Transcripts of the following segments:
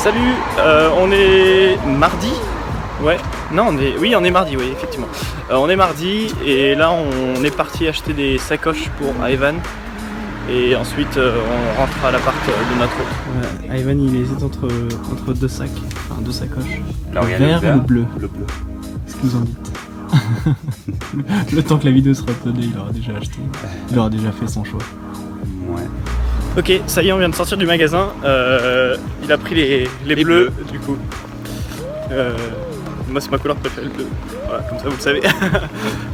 Salut, on est mardi. Ouais, non, on est mardi, oui, effectivement. On est mardi et là on est parti acheter des sacoches pour Ivan. Et ensuite on rentre à l'appart de notre hôte. Ouais, Ivan il hésite entre deux sacs, enfin deux sacoches. Alors, le vert et le bleu. Le bleu. Qu'est-ce que vous en dites? Le temps que la vidéo sera uploadée, il aura déjà acheté. Il aura déjà fait son choix. Ouais. Ok, ça y est, on vient de sortir du magasin. Il a pris les bleus, du coup. Moi, c'est ma couleur préférée, le bleu. Voilà, comme ça, vous le savez.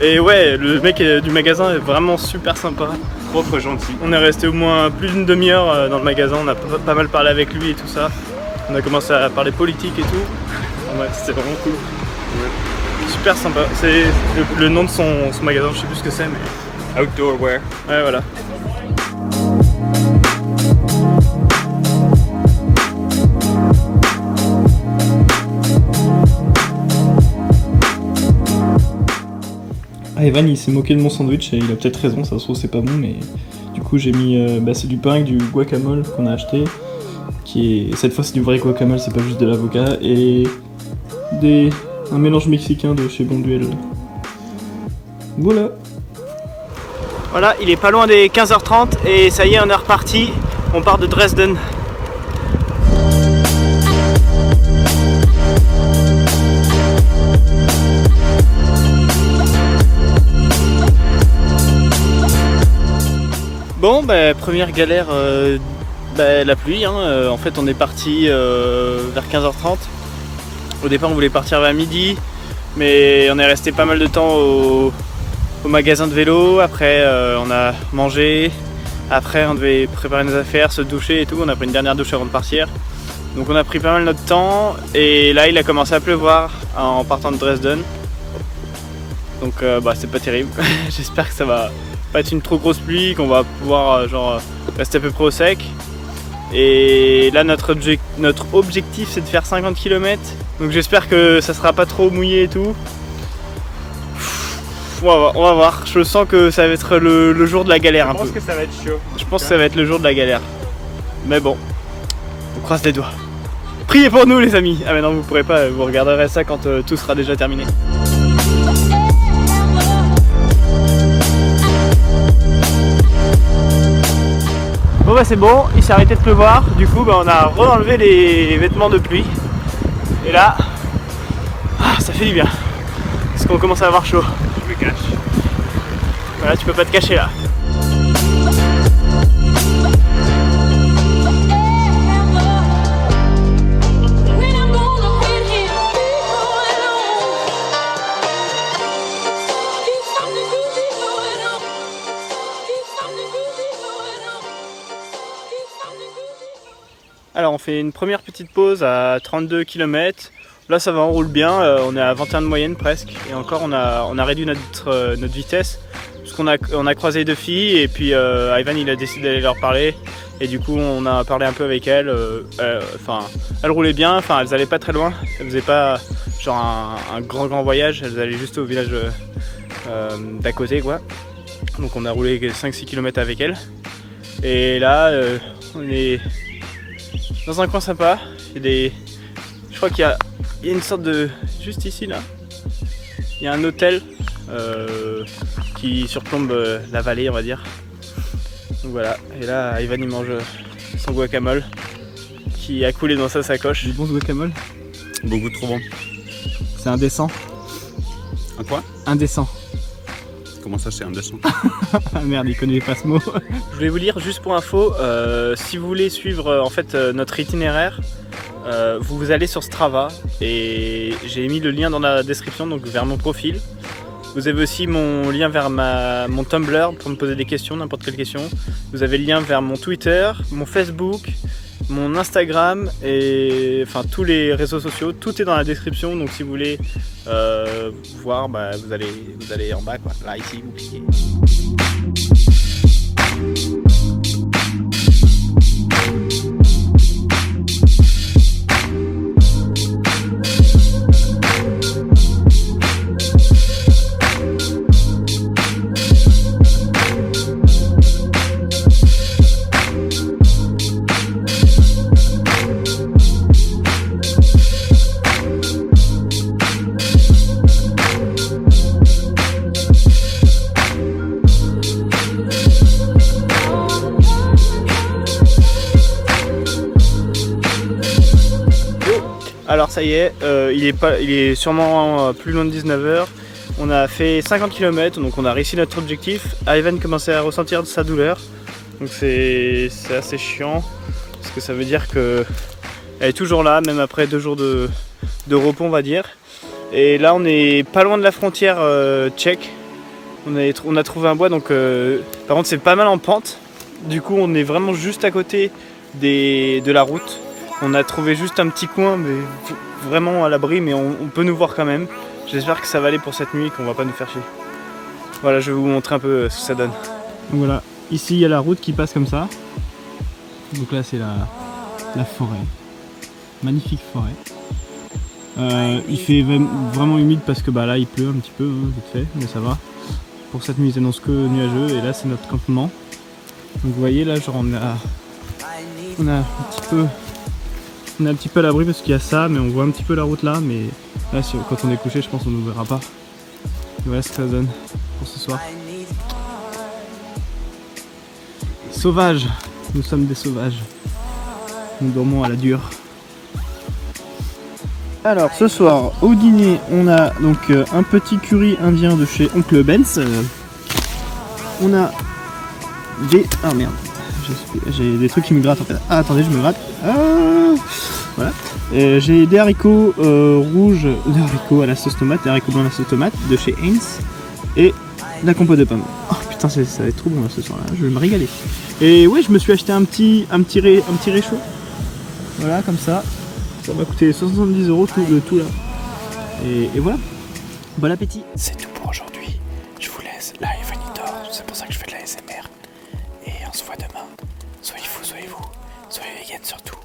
Et ouais, le mec du magasin est vraiment super sympa. Propre, gentil. On est resté au moins plus d'une demi-heure dans le magasin. On a pas mal parlé avec lui et tout ça. On a commencé à parler politique et tout. Ouais, c'était vraiment cool. Ouais. Super sympa. C'est le nom de son magasin, je sais plus ce que c'est, mais. Outdoor wear. Ouais, voilà. Evan il s'est moqué de mon sandwich et il a peut-être raison, ça se trouve c'est pas bon, mais du coup j'ai mis c'est du pain avec du guacamole qu'on a acheté, qui est cette fois c'est du vrai guacamole, c'est pas juste de l'avocat, et un mélange mexicain de chez Bonduel. Voilà. Voilà, il est pas loin des 15h30 et ça y est, on est reparti, on part de Dresden. Bon, première galère, la pluie. En fait, on est parti vers 15h30. Au départ, on voulait partir vers midi, mais on est resté pas mal de temps au magasin de vélo. Après, on a mangé. Après, on devait préparer nos affaires, se doucher et tout. On a pris une dernière douche avant de partir. Donc, on a pris pas mal notre temps. Et là, il a commencé à pleuvoir en partant de Dresden. Donc, c'est pas terrible. J'espère que ça va pas être une trop grosse pluie, qu'on va pouvoir rester à peu près au sec. Et là notre objectif c'est de faire 50 km, donc j'espère que ça sera pas trop mouillé et tout. On va voir, je sens que ça va être le jour de la galère un peu. Je pense que ça va être chaud. Je pense que ça va être le jour de la galère. Mais bon, on croise les doigts. Priez pour nous les amis. Ah mais non, vous pourrez pas, vous regarderez ça quand tout sera déjà terminé. Bon c'est bon, il s'est arrêté de pleuvoir, du coup on a re-enlevé les vêtements de pluie. Et là, ça fait du bien, parce qu'on commence à avoir chaud. Je me cache. Voilà, tu peux pas te cacher là. Alors on fait une première petite pause à 32 km. Là ça va, on roule bien, on est à 21 de moyenne presque. Et encore on a réduit notre vitesse. Parce qu'on a croisé deux filles et puis Ivan il a décidé d'aller leur parler. Et du coup on a parlé un peu avec elles. Elles roulaient bien, elles allaient pas très loin. Elles faisaient pas genre un grand voyage, elles allaient juste au village d'à côté quoi. Donc on a roulé 5-6 km avec elles. Et là on est dans un coin sympa, je crois qu'il y a une sorte de... Juste ici là, il y a un hôtel qui surplombe la vallée on va dire. Donc voilà, et là Ivan il mange son guacamole qui a coulé dans sa sacoche. Du bon guacamole? Beaucoup trop bon. C'est indécent. Un quoi? Indécent. Comment ça c'est indécent? Ah merde, il connaît pas ce mot. Je voulais vous lire juste pour info, si vous voulez suivre notre itinéraire, vous allez sur Strava et j'ai mis le lien dans la description, donc vers mon profil. Vous avez aussi mon lien vers mon Tumblr pour me poser des questions, n'importe quelle question. Vous avez le lien vers mon Twitter, mon Facebook, mon Instagram et tous les réseaux sociaux. Tout est dans la description, donc si vous voulez voir, vous allez en bas quoi. Là ici vous cliquez. Alors ça y est, il est sûrement plus loin de 19h. On a fait 50 km, donc on a réussi notre objectif. Ivan commençait à ressentir de sa douleur. Donc c'est assez chiant, parce que ça veut dire qu'elle est toujours là, même après 2 jours de repos on va dire. Et là on est pas loin de la frontière tchèque. On a trouvé un bois, donc par contre c'est pas mal en pente. Du coup on est vraiment juste à côté de la route. On a trouvé juste un petit coin, mais vraiment à l'abri, mais on peut nous voir quand même. J'espère que ça va aller pour cette nuit, qu'on va pas nous faire chier. Voilà, je vais vous montrer un peu ce que ça donne. Donc voilà, ici il y a la route qui passe comme ça. Donc là c'est la forêt. Magnifique forêt. Il fait vraiment humide parce que là il pleut un petit peu, hein, vite fait, mais ça va. Pour cette nuit ils annoncent que nuageux, et là c'est notre campement. Donc vous voyez là, genre on est un petit peu à l'abri parce qu'il y a ça, mais on voit un petit peu la route là, mais là quand on est couché je pense qu'on ne nous verra pas. Et voilà ce que ça donne pour ce soir. Sauvages, nous sommes des sauvages. Nous dormons à la dure. Alors ce soir au dîner on a donc un petit curry indien de chez Oncle Ben's. On a des... Ah merde, j'ai des trucs qui me grattent en fait. Ah attendez, je me gratte. Voilà. J'ai des haricots rouges, des haricots à la sauce tomate, des haricots blancs à la sauce tomate de chez Heinz. Et de la compote de pommes. Oh putain, ça va être trop bon là ce soir là, je vais me régaler. Et ouais, je me suis acheté un petit réchaud. Voilà, comme ça. Ça m'a coûté 70 € le tout là. Et voilà. Bon appétit. C'est tout pour aujourd'hui. Je vous laisse. Là, Evan il dort. C'est pour ça que je fais de la ASMR. Et on se voit demain. Soyez fous, soyez vous. Soyez vegan surtout.